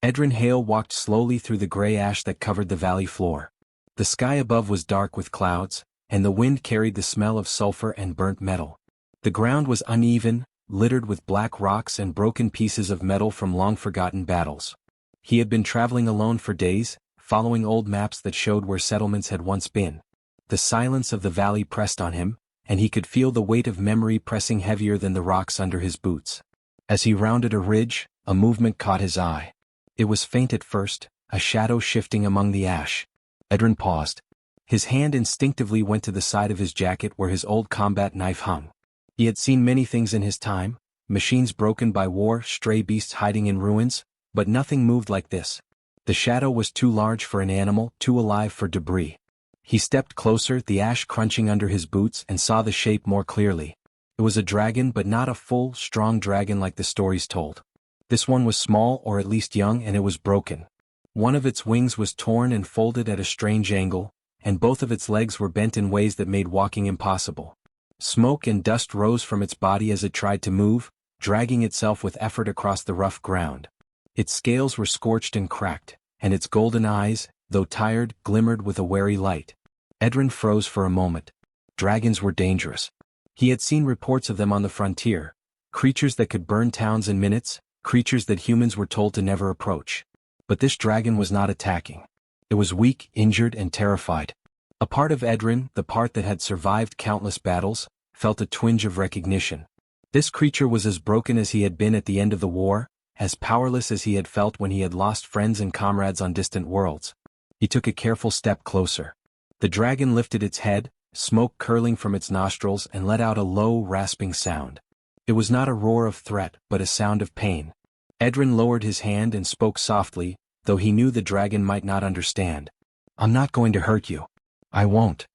Edrin Hale walked slowly through the gray ash that covered the valley floor. The sky above was dark with clouds, and the wind carried the smell of sulfur and burnt metal. The ground was uneven, littered with black rocks and broken pieces of metal from long-forgotten battles. He had been traveling alone for days, following old maps that showed where settlements had once been. The silence of the valley pressed on him, and he could feel the weight of memory pressing heavier than the rocks under his boots. As he rounded a ridge, a movement caught his eye. It was faint at first, a shadow shifting among the ash. Edrin paused. His hand instinctively went to the side of his jacket where his old combat knife hung. He had seen many things in his time, machines broken by war, stray beasts hiding in ruins, but nothing moved like this. The shadow was too large for an animal, too alive for debris. He stepped closer, the ash crunching under his boots, and saw the shape more clearly. It was a dragon, but not a full, strong dragon like the stories told. This one was small, or at least young, and it was broken. One of its wings was torn and folded at a strange angle, and both of its legs were bent in ways that made walking impossible. Smoke and dust rose from its body as it tried to move, dragging itself with effort across the rough ground. Its scales were scorched and cracked, and its golden eyes, though tired, glimmered with a wary light. Edrin froze for a moment. Dragons were dangerous. He had seen reports of them on the frontier, creatures that could burn towns in minutes, creatures that humans were told to never approach. But this dragon was not attacking. It was weak, injured, and terrified. A part of Edrin, the part that had survived countless battles, felt a twinge of recognition. This creature was as broken as he had been at the end of the war, as powerless as he had felt when he had lost friends and comrades on distant worlds. He took a careful step closer. The dragon lifted its head, smoke curling from its nostrils, and let out a low, rasping sound. It was not a roar of threat, but a sound of pain. Edrin lowered his hand and spoke softly, though he knew the dragon might not understand. "I'm not going to hurt you. I won't."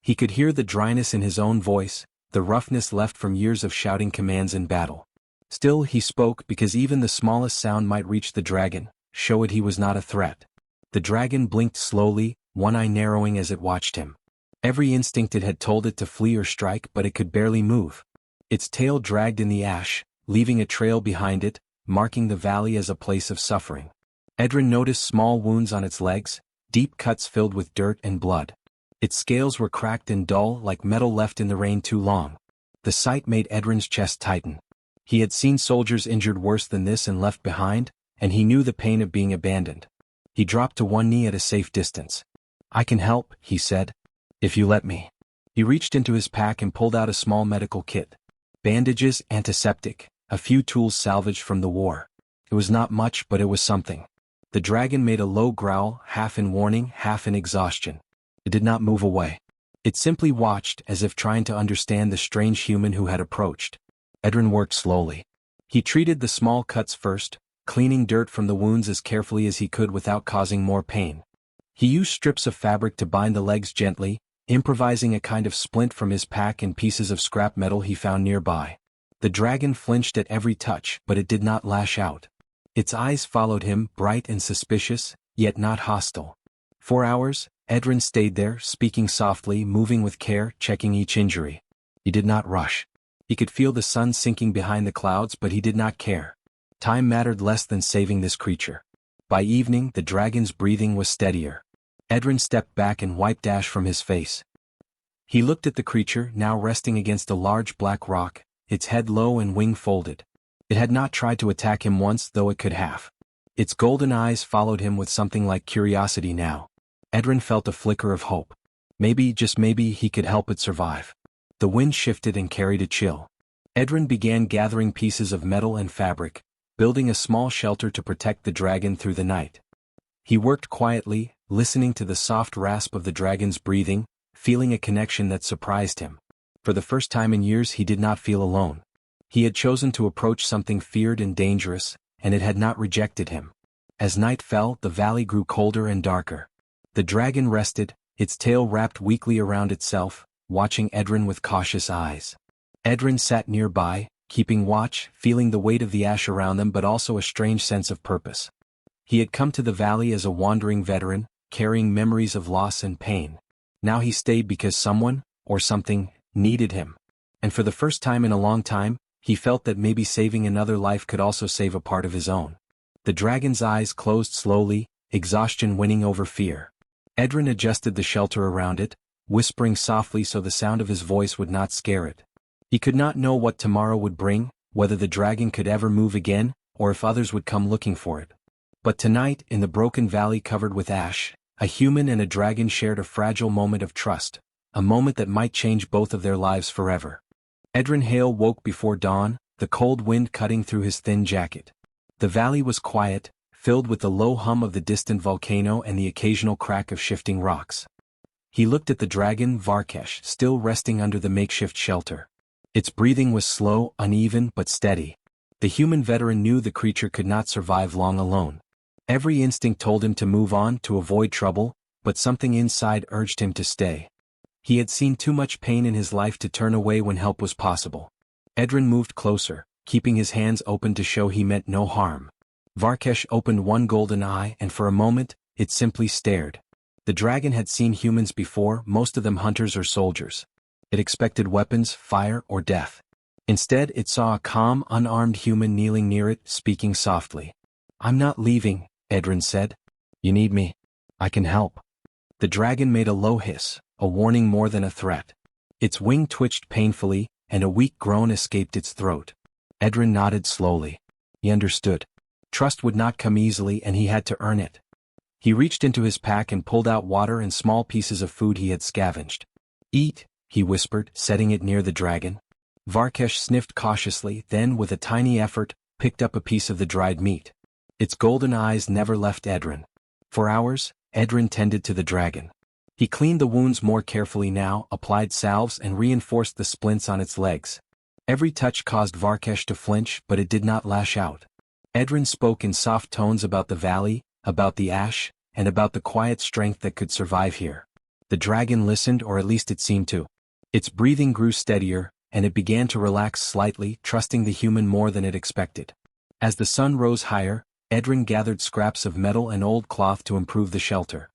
He could hear the dryness in his own voice, the roughness left from years of shouting commands in battle. Still he spoke because even the smallest sound might reach the dragon, show it he was not a threat. The dragon blinked slowly, one eye narrowing as it watched him. Every instinct it had told it to flee or strike, but it could barely move. Its tail dragged in the ash, leaving a trail behind it, marking the valley as a place of suffering. Edrin noticed small wounds on its legs, deep cuts filled with dirt and blood. Its scales were cracked and dull, like metal left in the rain too long. The sight made Edrin's chest tighten. He had seen soldiers injured worse than this and left behind, and he knew the pain of being abandoned. He dropped to one knee at a safe distance. "I can help," he said. "If you let me." He reached into his pack and pulled out a small medical kit. Bandages, antiseptic, a few tools salvaged from the war. It was not much, but it was something. The dragon made a low growl, half in warning, half in exhaustion. It did not move away. It simply watched, as if trying to understand the strange human who had approached. Edrin worked slowly. He treated the small cuts first, cleaning dirt from the wounds as carefully as he could without causing more pain. He used strips of fabric to bind the legs gently, improvising a kind of splint from his pack and pieces of scrap metal he found nearby. The dragon flinched at every touch, but it did not lash out. Its eyes followed him, bright and suspicious, yet not hostile. For hours, Edrin stayed there, speaking softly, moving with care, checking each injury. He did not rush. He could feel the sun sinking behind the clouds, but he did not care. Time mattered less than saving this creature. By evening, the dragon's breathing was steadier. Edrin stepped back and wiped ash from his face. He looked at the creature, now resting against a large black rock, its head low and wing folded. It had not tried to attack him once, though it could have. Its golden eyes followed him with something like curiosity now. Edrin felt a flicker of hope. Maybe, just maybe, he could help it survive. The wind shifted and carried a chill. Edrin began gathering pieces of metal and fabric, building a small shelter to protect the dragon through the night. He worked quietly, listening to the soft rasp of the dragon's breathing, feeling a connection that surprised him. For the first time in years he did not feel alone. He had chosen to approach something feared and dangerous, and it had not rejected him. As night fell, the valley grew colder and darker. The dragon rested, its tail wrapped weakly around itself, watching Edrin with cautious eyes. Edrin sat nearby, keeping watch, feeling the weight of the ash around them but also a strange sense of purpose. He had come to the valley as a wandering veteran, carrying memories of loss and pain. Now he stayed because someone, or something, needed him. And for the first time in a long time, he felt that maybe saving another life could also save a part of his own. The dragon's eyes closed slowly, exhaustion winning over fear. Edrin adjusted the shelter around it, whispering softly so the sound of his voice would not scare it. He could not know what tomorrow would bring, whether the dragon could ever move again, or if others would come looking for it. But tonight, in the broken valley covered with ash, a human and a dragon shared a fragile moment of trust, a moment that might change both of their lives forever. Edrin Hale woke before dawn, the cold wind cutting through his thin jacket. The valley was quiet, filled with the low hum of the distant volcano and the occasional crack of shifting rocks. He looked at the dragon Varkesh still resting under the makeshift shelter. Its breathing was slow, uneven, but steady. The human veteran knew the creature could not survive long alone. Every instinct told him to move on, to avoid trouble, but something inside urged him to stay. He had seen too much pain in his life to turn away when help was possible. Edrin moved closer, keeping his hands open to show he meant no harm. Varkesh opened one golden eye and for a moment, it simply stared. The dragon had seen humans before, most of them hunters or soldiers. It expected weapons, fire, or death. Instead, it saw a calm, unarmed human kneeling near it, speaking softly. "I'm not leaving," Edrin said. "You need me. I can help." The dragon made a low hiss, a warning more than a threat. Its wing twitched painfully, and a weak groan escaped its throat. Edrin nodded slowly. He understood. Trust would not come easily and he had to earn it. He reached into his pack and pulled out water and small pieces of food he had scavenged. "Eat," he whispered, setting it near the dragon. Varkesh sniffed cautiously, then with a tiny effort, picked up a piece of the dried meat. Its golden eyes never left Edrin. For hours, Edrin tended to the dragon. He cleaned the wounds more carefully now, applied salves and reinforced the splints on its legs. Every touch caused Varkesh to flinch, but it did not lash out. Edrin spoke in soft tones about the valley, about the ash, and about the quiet strength that could survive here. The dragon listened, or at least it seemed to. Its breathing grew steadier, and it began to relax slightly, trusting the human more than it expected. As the sun rose higher, Edrin gathered scraps of metal and old cloth to improve the shelter.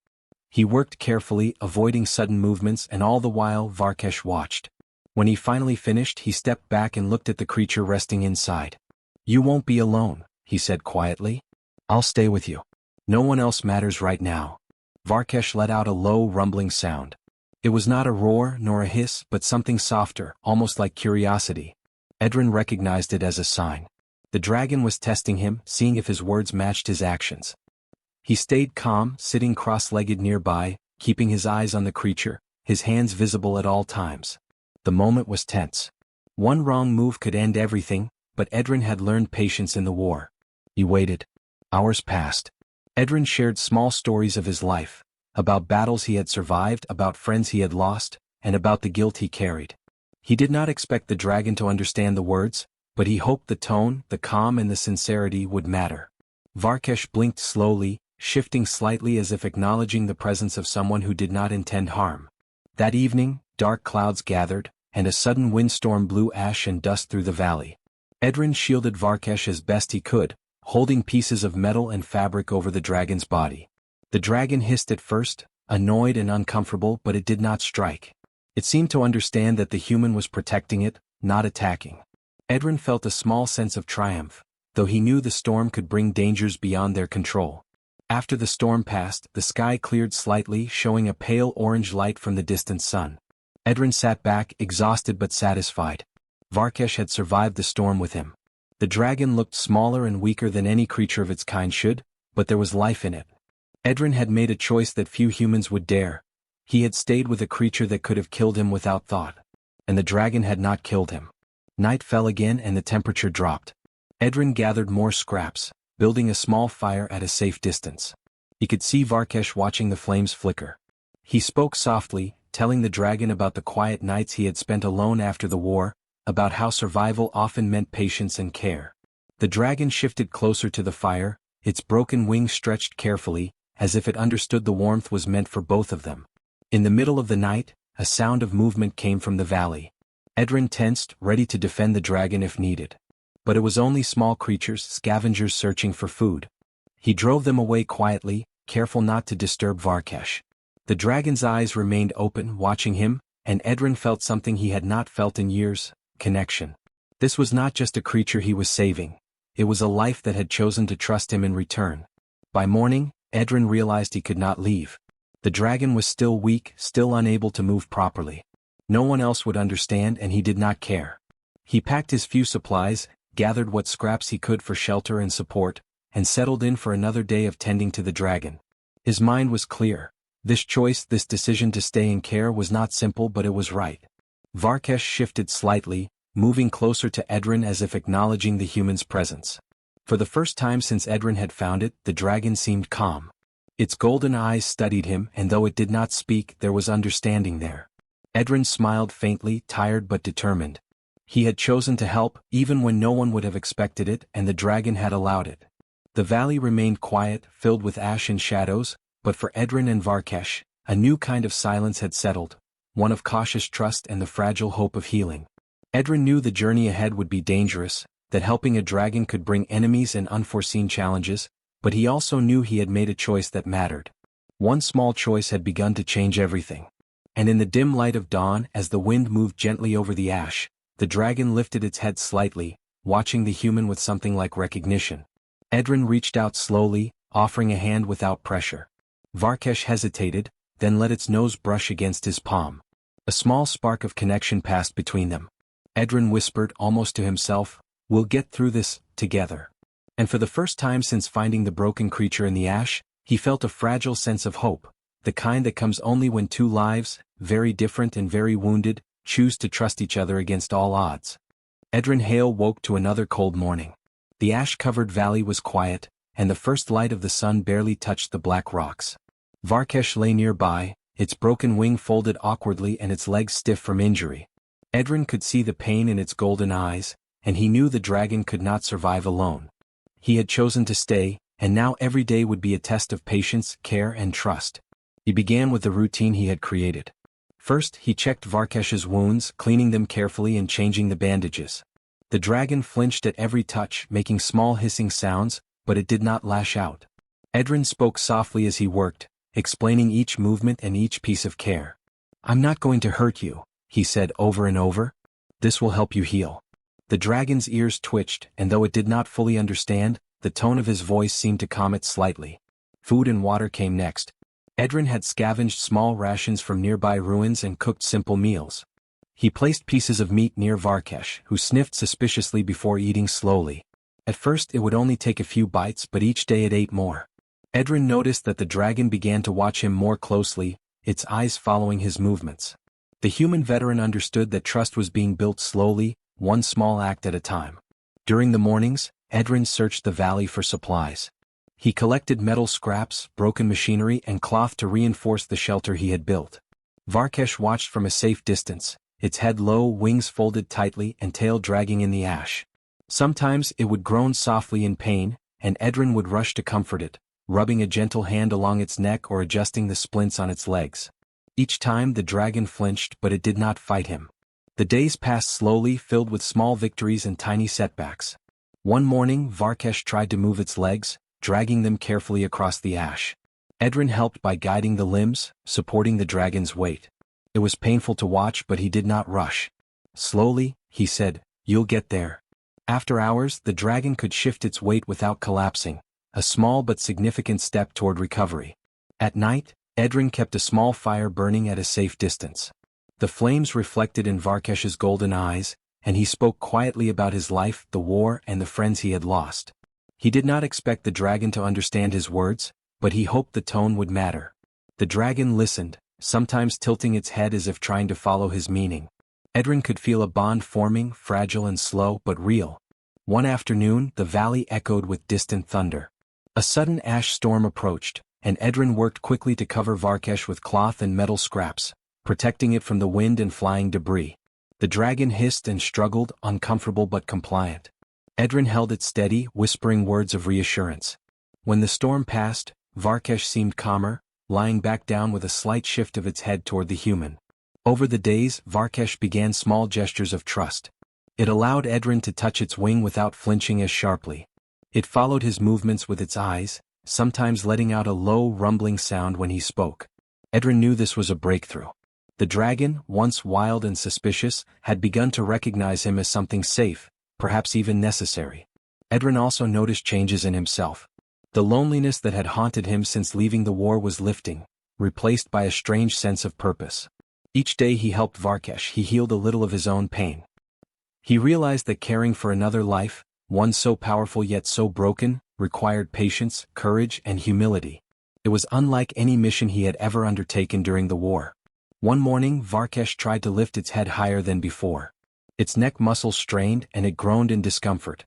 He worked carefully, avoiding sudden movements, and all the while Varkesh watched. When he finally finished, he stepped back and looked at the creature resting inside. "You won't be alone," he said quietly. "I'll stay with you. No one else matters right now." Varkesh let out a low, rumbling sound. It was not a roar nor a hiss, but something softer, almost like curiosity. Edrin recognized it as a sign. The dragon was testing him, seeing if his words matched his actions. He stayed calm, sitting cross-legged nearby, keeping his eyes on the creature, his hands visible at all times. The moment was tense. One wrong move could end everything, but Edrin had learned patience in the war. He waited. Hours passed. Edrin shared small stories of his life, about battles he had survived, about friends he had lost, and about the guilt he carried. He did not expect the dragon to understand the words, but he hoped the tone, the calm and the sincerity would matter. Varkesh blinked slowly, shifting slightly as if acknowledging the presence of someone who did not intend harm. That evening, dark clouds gathered, and a sudden windstorm blew ash and dust through the valley. Edrin shielded Varkesh as best he could, holding pieces of metal and fabric over the dragon's body. The dragon hissed at first, annoyed and uncomfortable, but it did not strike. It seemed to understand that the human was protecting it, not attacking. Edrin felt a small sense of triumph, though he knew the storm could bring dangers beyond their control. After the storm passed, the sky cleared slightly, showing a pale orange light from the distant sun. Edrin sat back, exhausted but satisfied. Varkesh had survived the storm with him. The dragon looked smaller and weaker than any creature of its kind should, but there was life in it. Edrin had made a choice that few humans would dare. He had stayed with a creature that could have killed him without thought. And the dragon had not killed him. Night fell again and the temperature dropped. Edrin gathered more scraps, building a small fire at a safe distance. He could see Varkesh watching the flames flicker. He spoke softly, telling the dragon about the quiet nights he had spent alone after the war, about how survival often meant patience and care. The dragon shifted closer to the fire, its broken wings stretched carefully, as if it understood the warmth was meant for both of them. In the middle of the night, a sound of movement came from the valley. Edrin tensed, ready to defend the dragon if needed. But it was only small creatures, scavengers searching for food. He drove them away quietly, careful not to disturb Varkesh. The dragon's eyes remained open, watching him, and Edrin felt something he had not felt in years: connection. This was not just a creature he was saving. It was a life that had chosen to trust him in return. By morning, Edrin realized he could not leave. The dragon was still weak, still unable to move properly. No one else would understand and he did not care. He packed his few supplies, gathered what scraps he could for shelter and support, and settled in for another day of tending to the dragon. His mind was clear. This choice, this decision to stay in care was not simple but it was right. Varkesh shifted slightly, moving closer to Edrin as if acknowledging the human's presence. For the first time since Edrin had found it, the dragon seemed calm. Its golden eyes studied him and though it did not speak, there was understanding there. Edrin smiled faintly, tired but determined. He had chosen to help, even when no one would have expected it, and the dragon had allowed it. The valley remained quiet, filled with ash and shadows, but for Edrin and Varkesh, a new kind of silence had settled, one of cautious trust and the fragile hope of healing. Edrin knew the journey ahead would be dangerous, that helping a dragon could bring enemies and unforeseen challenges, but he also knew he had made a choice that mattered. One small choice had begun to change everything. And in the dim light of dawn, as the wind moved gently over the ash, the dragon lifted its head slightly, watching the human with something like recognition. Edrin reached out slowly, offering a hand without pressure. Varkesh hesitated, then let its nose brush against his palm. A small spark of connection passed between them. Edrin whispered, almost to himself, "We'll get through this, together." And for the first time since finding the broken creature in the ash, he felt a fragile sense of hope, the kind that comes only when two lives, very different and very wounded, choose to trust each other against all odds. Edrin Hale woke to another cold morning. The ash-covered valley was quiet, and the first light of the sun barely touched the black rocks. Varkesh lay nearby, its broken wing folded awkwardly and its legs stiff from injury. Edrin could see the pain in its golden eyes, and he knew the dragon could not survive alone. He had chosen to stay, and now every day would be a test of patience, care and trust. He began with the routine he had created. First, he checked Varkesh's wounds, cleaning them carefully and changing the bandages. The dragon flinched at every touch, making small hissing sounds, but it did not lash out. Edrin spoke softly as he worked, explaining each movement and each piece of care. "I'm not going to hurt you," he said over and over. "This will help you heal." The dragon's ears twitched, and though it did not fully understand, the tone of his voice seemed to calm it slightly. Food and water came next. Edrin had scavenged small rations from nearby ruins and cooked simple meals. He placed pieces of meat near Varkesh, who sniffed suspiciously before eating slowly. At first it would only take a few bites, but each day it ate more. Edrin noticed that the dragon began to watch him more closely, its eyes following his movements. The human veteran understood that trust was being built slowly, one small act at a time. During the mornings, Edrin searched the valley for supplies. He collected metal scraps, broken machinery and cloth to reinforce the shelter he had built. Varkesh watched from a safe distance, its head low, wings folded tightly and tail dragging in the ash. Sometimes it would groan softly in pain, and Edrin would rush to comfort it, rubbing a gentle hand along its neck or adjusting the splints on its legs. Each time the dragon flinched, but it did not fight him. The days passed slowly, filled with small victories and tiny setbacks. One morning Varkesh tried to move its legs, dragging them carefully across the ash. Edrin helped by guiding the limbs, supporting the dragon's weight. It was painful to watch, but he did not rush. "Slowly," he said, "you'll get there." After hours, the dragon could shift its weight without collapsing, a small but significant step toward recovery. At night, Edrin kept a small fire burning at a safe distance. The flames reflected in Varkesh's golden eyes, and he spoke quietly about his life, the war, and the friends he had lost. He did not expect the dragon to understand his words, but he hoped the tone would matter. The dragon listened, sometimes tilting its head as if trying to follow his meaning. Edrin could feel a bond forming, fragile and slow but real. One afternoon, the valley echoed with distant thunder. A sudden ash storm approached, and Edrin worked quickly to cover Varkesh with cloth and metal scraps, protecting it from the wind and flying debris. The dragon hissed and struggled, uncomfortable but compliant. Edrin held it steady, whispering words of reassurance. When the storm passed, Varkesh seemed calmer, lying back down with a slight shift of its head toward the human. Over the days, Varkesh began small gestures of trust. It allowed Edrin to touch its wing without flinching as sharply. It followed his movements with its eyes, sometimes letting out a low, rumbling sound when he spoke. Edrin knew this was a breakthrough. The dragon, once wild and suspicious, had begun to recognize him as something safe, perhaps even necessary. Edrin also noticed changes in himself. The loneliness that had haunted him since leaving the war was lifting, replaced by a strange sense of purpose. Each day he helped Varkesh, he healed a little of his own pain. He realized that caring for another life, one so powerful yet so broken, required patience, courage, and humility. It was unlike any mission he had ever undertaken during the war. One morning Varkesh tried to lift its head higher than before. Its neck muscles strained and it groaned in discomfort.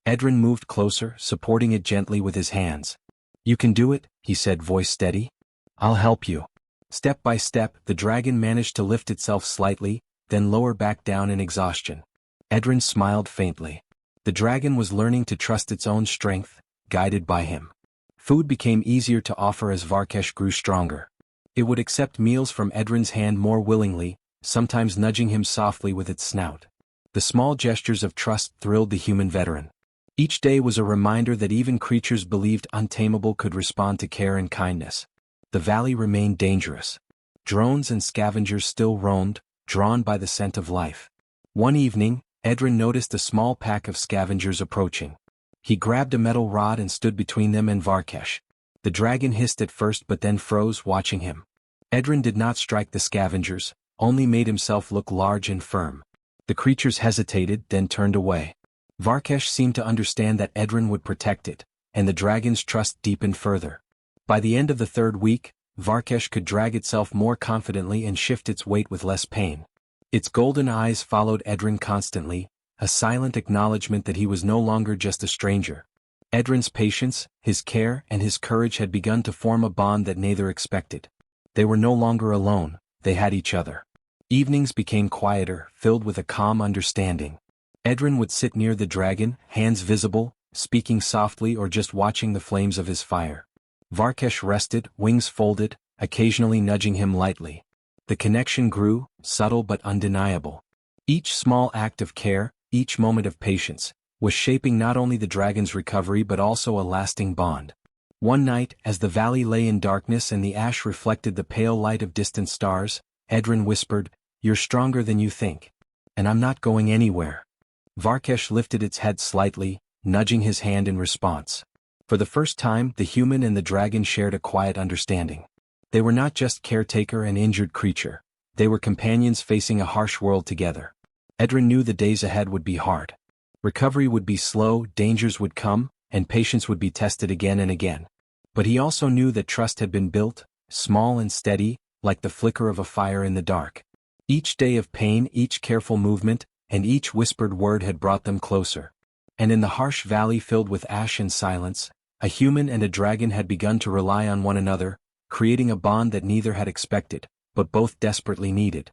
Edrin moved closer, supporting it gently with his hands. "You can do it," he said, voice steady. "I'll help you." Step by step, the dragon managed to lift itself slightly, then lower back down in exhaustion. Edrin smiled faintly. The dragon was learning to trust its own strength, guided by him. Food became easier to offer as Varkesh grew stronger. It would accept meals from Edrin's hand more willingly, sometimes nudging him softly with its snout. The small gestures of trust thrilled the human veteran. Each day was a reminder that even creatures believed untamable could respond to care and kindness. The valley remained dangerous. Drones and scavengers still roamed, drawn by the scent of life. One evening, Edrin noticed a small pack of scavengers approaching. He grabbed a metal rod and stood between them and Varkesh. The dragon hissed at first but then froze, watching him. Edrin did not strike the scavengers, only made himself look large and firm. The creatures hesitated, then turned away. Varkesh seemed to understand that Edrin would protect it, and the dragon's trust deepened further. By the end of the third week, Varkesh could drag itself more confidently and shift its weight with less pain. Its golden eyes followed Edrin constantly, a silent acknowledgement that he was no longer just a stranger. Edrin's patience, his care, and his courage had begun to form a bond that neither expected. They were no longer alone, they had each other. Evenings became quieter, filled with a calm understanding. Edrin would sit near the dragon, hands visible, speaking softly or just watching the flames of his fire. Varkesh rested, wings folded, occasionally nudging him lightly. The connection grew, subtle but undeniable. Each small act of care, each moment of patience, was shaping not only the dragon's recovery but also a lasting bond. One night, as the valley lay in darkness and the ash reflected the pale light of distant stars, Edrin whispered, "You're stronger than you think. And I'm not going anywhere." Varkesh lifted its head slightly, nudging his hand in response. For the first time, the human and the dragon shared a quiet understanding. They were not just caretaker and injured creature. They were companions facing a harsh world together. Edrin knew the days ahead would be hard. Recovery would be slow, dangers would come, and patience would be tested again and again. But he also knew that trust had been built, small and steady, like the flicker of a fire in the dark. Each day of pain, each careful movement, and each whispered word had brought them closer. And in the harsh valley filled with ash and silence, a human and a dragon had begun to rely on one another, creating a bond that neither had expected, but both desperately needed.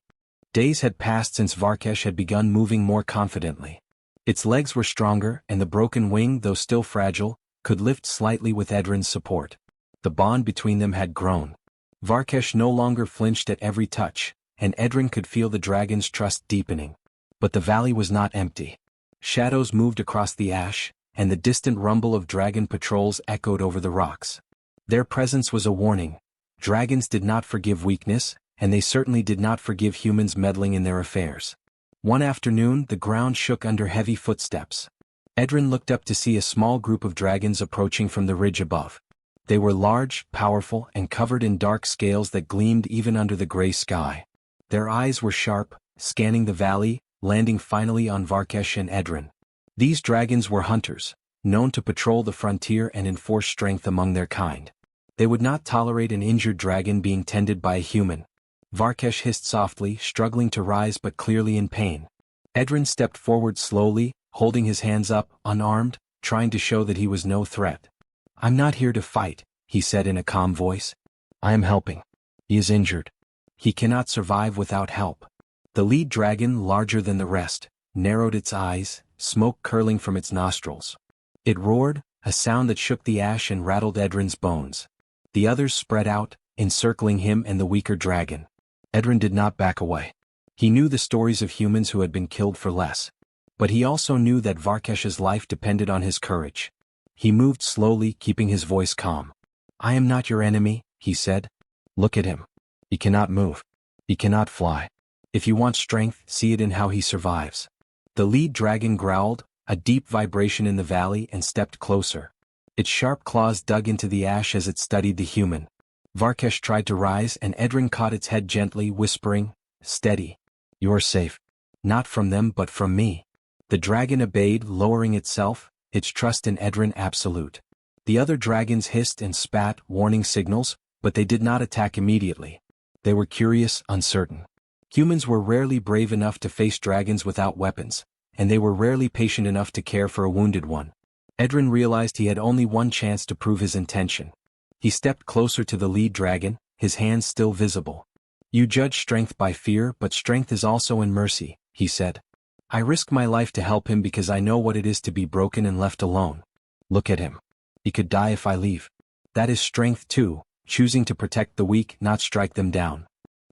Days had passed since Varkesh had begun moving more confidently. Its legs were stronger, and the broken wing, though still fragile, could lift slightly with Edrin's support. The bond between them had grown. Varkesh no longer flinched at every touch, and Edrin could feel the dragon's trust deepening. But the valley was not empty. Shadows moved across the ash, and the distant rumble of dragon patrols echoed over the rocks. Their presence was a warning. Dragons did not forgive weakness, and they certainly did not forgive humans meddling in their affairs. One afternoon, the ground shook under heavy footsteps. Edrin looked up to see a small group of dragons approaching from the ridge above. They were large, powerful, and covered in dark scales that gleamed even under the gray sky. Their eyes were sharp, scanning the valley, landing finally on Varkesh and Edrin. These dragons were hunters, known to patrol the frontier and enforce strength among their kind. They would not tolerate an injured dragon being tended by a human. Varkesh hissed softly, struggling to rise but clearly in pain. Edrin stepped forward slowly, holding his hands up, unarmed, trying to show that he was no threat. "I'm not here to fight," he said in a calm voice. "I am helping. He is injured. He cannot survive without help." The lead dragon, larger than the rest, narrowed its eyes, smoke curling from its nostrils. It roared, a sound that shook the ash and rattled Edrin's bones. The others spread out, encircling him and the weaker dragon. Edrin did not back away. He knew the stories of humans who had been killed for less. But he also knew that Varkesh's life depended on his courage. He moved slowly, keeping his voice calm. "I am not your enemy," he said. "Look at him. He cannot move. He cannot fly. If you want strength, see it in how he survives." The lead dragon growled, a deep vibration in the valley, and stepped closer. Its sharp claws dug into the ash as it studied the human. Varkesh tried to rise, and Edrin caught its head gently, whispering, "Steady. You're safe. Not from them but from me." The dragon obeyed, lowering itself, its trust in Edrin absolute. The other dragons hissed and spat, warning signals, but they did not attack immediately. They were curious, uncertain. Humans were rarely brave enough to face dragons without weapons, and they were rarely patient enough to care for a wounded one. Edrin realized he had only one chance to prove his intention. He stepped closer to the lead dragon, his hands still visible. "You judge strength by fear, but strength is also in mercy," he said. "I risk my life to help him because I know what it is to be broken and left alone. Look at him. He could die if I leave. That is strength too, choosing to protect the weak, not strike them down."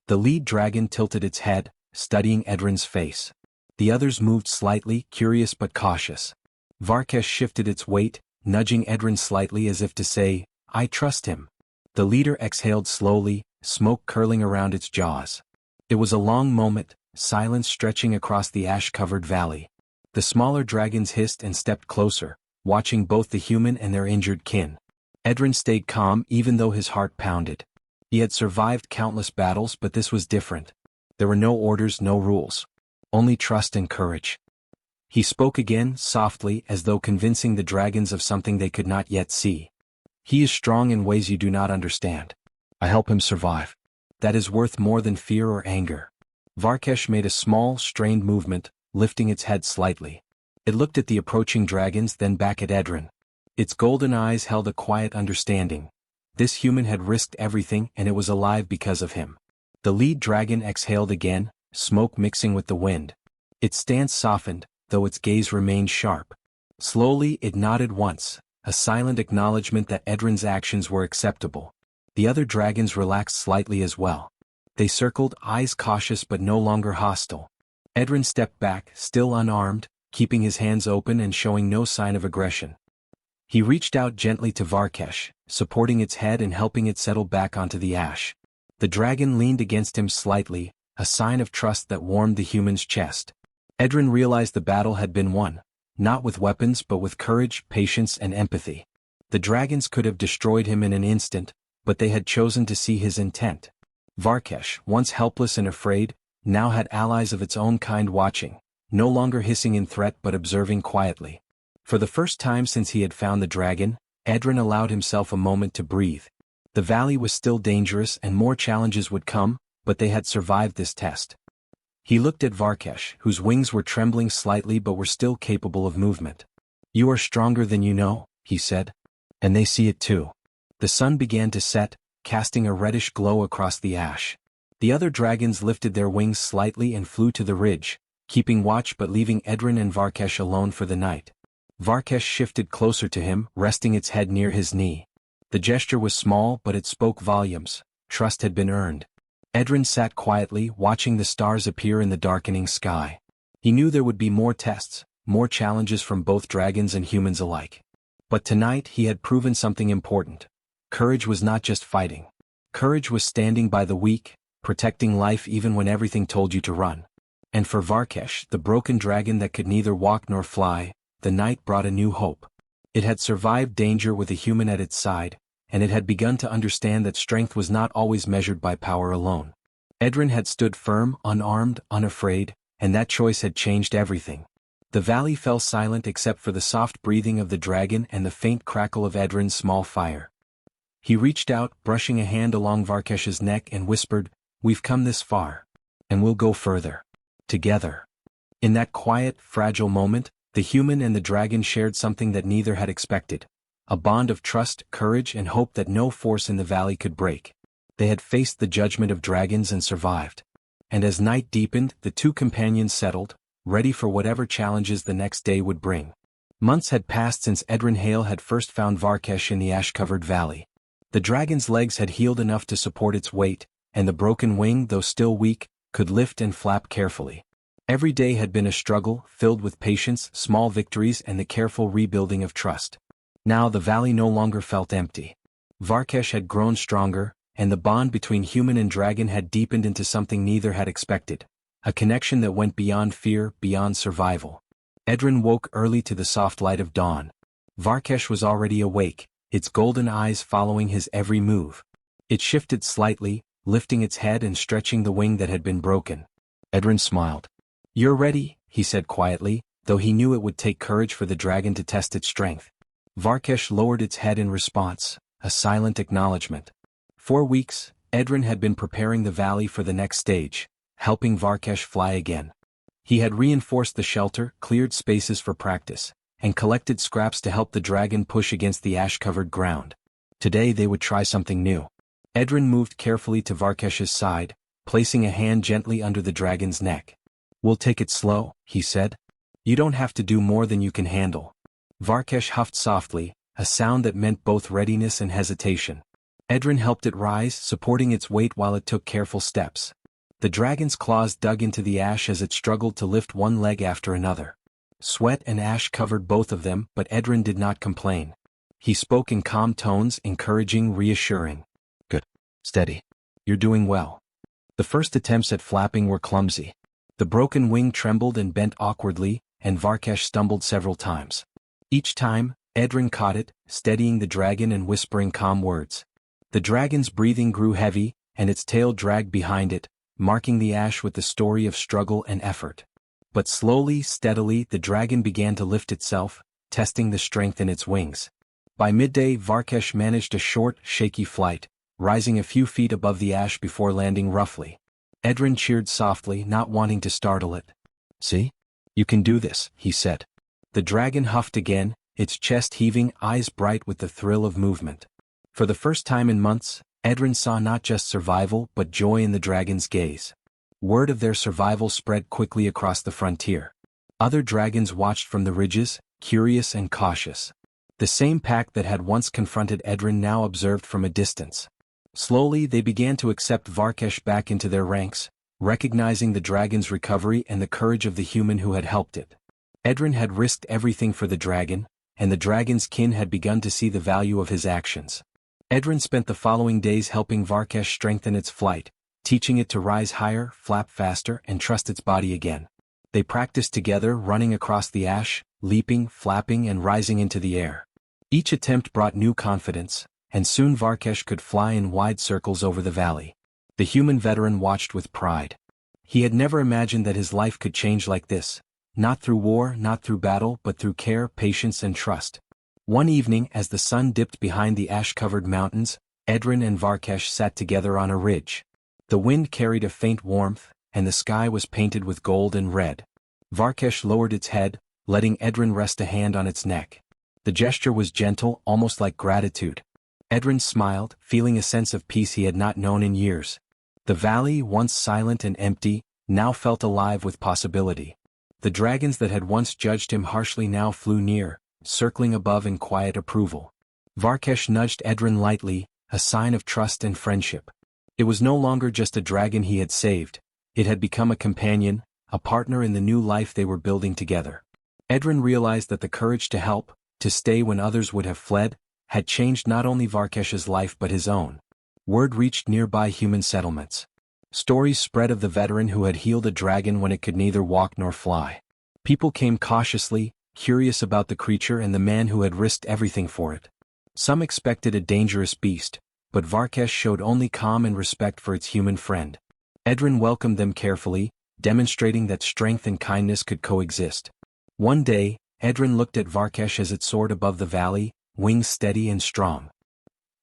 The lead dragon tilted its head, studying Edrin's face. The others moved slightly, curious but cautious. Varkesh shifted its weight, nudging Edrin slightly as if to say, "I trust him." The leader exhaled slowly, smoke curling around its jaws. It was a long moment, silence stretching across the ash-covered valley. The smaller dragons hissed and stepped closer, watching both the human and their injured kin. Edrin stayed calm even though his heart pounded. He had survived countless battles, but this was different. There were no orders, no rules. Only trust and courage. He spoke again, softly, as though convincing the dragons of something they could not yet see. "He is strong in ways you do not understand. I help him survive. That is worth more than fear or anger." Varkesh made a small, strained movement, lifting its head slightly. It looked at the approaching dragons, then back at Edrin. Its golden eyes held a quiet understanding. This human had risked everything, and it was alive because of him. The lead dragon exhaled again, smoke mixing with the wind. Its stance softened, though its gaze remained sharp. Slowly it nodded once, a silent acknowledgement that Edrin's actions were acceptable. The other dragons relaxed slightly as well. They circled, eyes cautious but no longer hostile. Edrin stepped back, still unarmed, keeping his hands open and showing no sign of aggression. He reached out gently to Varkesh, supporting its head and helping it settle back onto the ash. The dragon leaned against him slightly, a sign of trust that warmed the human's chest. Edrin realized the battle had been won, not with weapons but with courage, patience, and empathy. The dragons could have destroyed him in an instant, but they had chosen to see his intent. Varkesh, once helpless and afraid, now had allies of its own kind watching, no longer hissing in threat but observing quietly. For the first time since he had found the dragon, Edrin allowed himself a moment to breathe. The valley was still dangerous and more challenges would come, but they had survived this test. He looked at Varkesh, whose wings were trembling slightly but were still capable of movement. "You are stronger than you know," he said. "And they see it too." The sun began to set, casting a reddish glow across the ash. The other dragons lifted their wings slightly and flew to the ridge, keeping watch but leaving Edrin and Varkesh alone for the night. Varkesh shifted closer to him, resting its head near his knee. The gesture was small but it spoke volumes. Trust had been earned. Edrin sat quietly, watching the stars appear in the darkening sky. He knew there would be more tests, more challenges from both dragons and humans alike. But tonight he had proven something important. Courage was not just fighting. Courage was standing by the weak, protecting life even when everything told you to run. And for Varkesh, the broken dragon that could neither walk nor fly, the night brought a new hope. It had survived danger with a human at its side, and it had begun to understand that strength was not always measured by power alone. Edrin had stood firm, unarmed, unafraid, and that choice had changed everything. The valley fell silent except for the soft breathing of the dragon and the faint crackle of Edrin's small fire. He reached out, brushing a hand along Varkesh's neck and whispered, "We've come this far. And we'll go further. Together." In that quiet, fragile moment, the human and the dragon shared something that neither had expected. A bond of trust, courage, and hope that no force in the valley could break. They had faced the judgment of dragons and survived. And as night deepened, the two companions settled, ready for whatever challenges the next day would bring. Months had passed since Edrin Hale had first found Varkesh in the ash-covered valley. The dragon's legs had healed enough to support its weight, and the broken wing, though still weak, could lift and flap carefully. Every day had been a struggle, filled with patience, small victories, and the careful rebuilding of trust. Now the valley no longer felt empty. Varkesh had grown stronger, and the bond between human and dragon had deepened into something neither had expected. A connection that went beyond fear, beyond survival. Edrin woke early to the soft light of dawn. Varkesh was already awake, its golden eyes following his every move. It shifted slightly, lifting its head and stretching the wing that had been broken. Edrin smiled. "You're ready," he said quietly, though he knew it would take courage for the dragon to test its strength. Varkesh lowered its head in response, a silent acknowledgement. For weeks, Edrin had been preparing the valley for the next stage, helping Varkesh fly again. He had reinforced the shelter, cleared spaces for practice, and collected scraps to help the dragon push against the ash-covered ground. Today they would try something new. Edrin moved carefully to Varkesh's side, placing a hand gently under the dragon's neck. "We'll take it slow," he said. "You don't have to do more than you can handle." Varkesh huffed softly, a sound that meant both readiness and hesitation. Edrin helped it rise, supporting its weight while it took careful steps. The dragon's claws dug into the ash as it struggled to lift one leg after another. Sweat and ash covered both of them, but Edrin did not complain. He spoke in calm tones, encouraging, reassuring. "Good. Steady. You're doing well." The first attempts at flapping were clumsy. The broken wing trembled and bent awkwardly, and Varkesh stumbled several times. Each time, Edrin caught it, steadying the dragon and whispering calm words. The dragon's breathing grew heavy, and its tail dragged behind it, marking the ash with the story of struggle and effort. But slowly, steadily, the dragon began to lift itself, testing the strength in its wings. By midday, Varkesh managed a short, shaky flight, rising a few feet above the ash before landing roughly. Edrin cheered softly, not wanting to startle it. "See? You can do this," he said. The dragon huffed again, its chest heaving, eyes bright with the thrill of movement. For the first time in months, Edrin saw not just survival but joy in the dragon's gaze. Word of their survival spread quickly across the frontier. Other dragons watched from the ridges, curious and cautious. The same pack that had once confronted Edrin now observed from a distance. Slowly they began to accept Varkesh back into their ranks, recognizing the dragon's recovery and the courage of the human who had helped it. Edrin had risked everything for the dragon, and the dragon's kin had begun to see the value of his actions. Edrin spent the following days helping Varkesh strengthen its flight, teaching it to rise higher, flap faster, and trust its body again. They practiced together, running across the ash, leaping, flapping, and rising into the air. Each attempt brought new confidence, and soon Varkesh could fly in wide circles over the valley. The human veteran watched with pride. He had never imagined that his life could change like this, not through war, not through battle, but through care, patience, and trust. One evening, as the sun dipped behind the ash-covered mountains, Edrin and Varkesh sat together on a ridge. The wind carried a faint warmth, and the sky was painted with gold and red. Varkesh lowered its head, letting Edrin rest a hand on its neck. The gesture was gentle, almost like gratitude. Edrin smiled, feeling a sense of peace he had not known in years. The valley, once silent and empty, now felt alive with possibility. The dragons that had once judged him harshly now flew near, circling above in quiet approval. Varkesh nudged Edrin lightly, a sign of trust and friendship. It was no longer just a dragon he had saved, it had become a companion, a partner in the new life they were building together. Edrin realized that the courage to help, to stay when others would have fled, had changed not only Varkesh's life but his own. Word reached nearby human settlements. Stories spread of the veteran who had healed a dragon when it could neither walk nor fly. People came cautiously, curious about the creature and the man who had risked everything for it. Some expected a dangerous beast, but Varkesh showed only calm and respect for its human friend. Edrin welcomed them carefully, demonstrating that strength and kindness could coexist. One day, Edrin looked at Varkesh as it soared above the valley, wings steady and strong.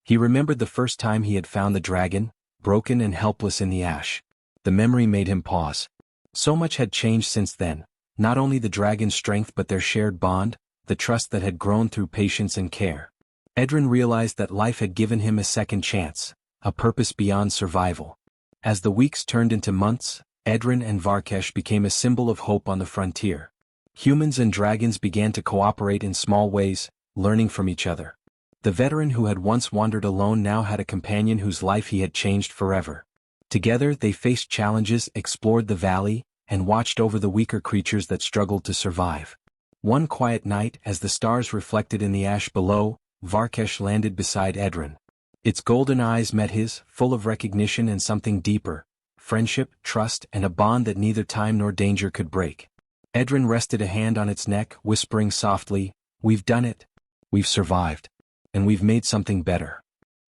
He remembered the first time he had found the dragon, broken and helpless in the ash. The memory made him pause. So much had changed since then, not only the dragon's strength but their shared bond, the trust that had grown through patience and care. Edrin realized that life had given him a second chance, a purpose beyond survival. As the weeks turned into months, Edrin and Varkesh became a symbol of hope on the frontier. Humans and dragons began to cooperate in small ways, learning from each other. The veteran who had once wandered alone now had a companion whose life he had changed forever. Together they faced challenges, explored the valley, and watched over the weaker creatures that struggled to survive. One quiet night, as the stars reflected in the ash below, Varkesh landed beside Edrin. Its golden eyes met his, full of recognition and something deeper, friendship, trust, and a bond that neither time nor danger could break. Edrin rested a hand on its neck, whispering softly, "We've done it. We've survived. And we've made something better."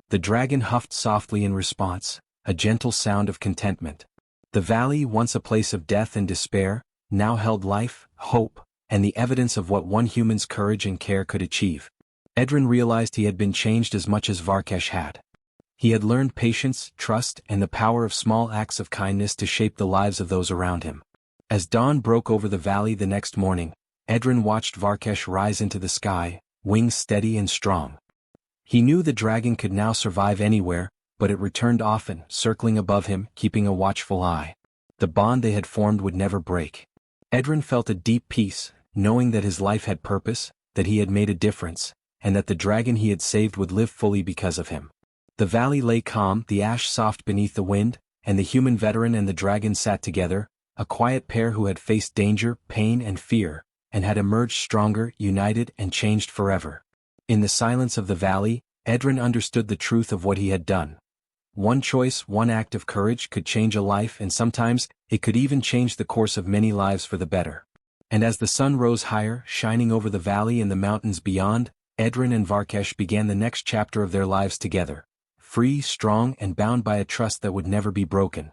The dragon huffed softly in response, a gentle sound of contentment. The valley, once a place of death and despair, now held life, hope, and the evidence of what one human's courage and care could achieve. Edrin realized he had been changed as much as Varkesh had. He had learned patience, trust, and the power of small acts of kindness to shape the lives of those around him. As dawn broke over the valley the next morning, Edrin watched Varkesh rise into the sky, wings steady and strong. He knew the dragon could now survive anywhere, but it returned often, circling above him, keeping a watchful eye. The bond they had formed would never break. Edrin felt a deep peace, knowing that his life had purpose, that he had made a difference, and that the dragon he had saved would live fully because of him. The valley lay calm, the ash soft beneath the wind, and the human veteran and the dragon sat together, a quiet pair who had faced danger, pain and fear, and had emerged stronger, united and changed forever. In the silence of the valley, Edrin understood the truth of what he had done. One choice, one act of courage could change a life, and sometimes it could even change the course of many lives for the better. And as the sun rose higher, shining over the valley and the mountains beyond, Edrin and Varkesh began the next chapter of their lives together, free, strong, and bound by a trust that would never be broken.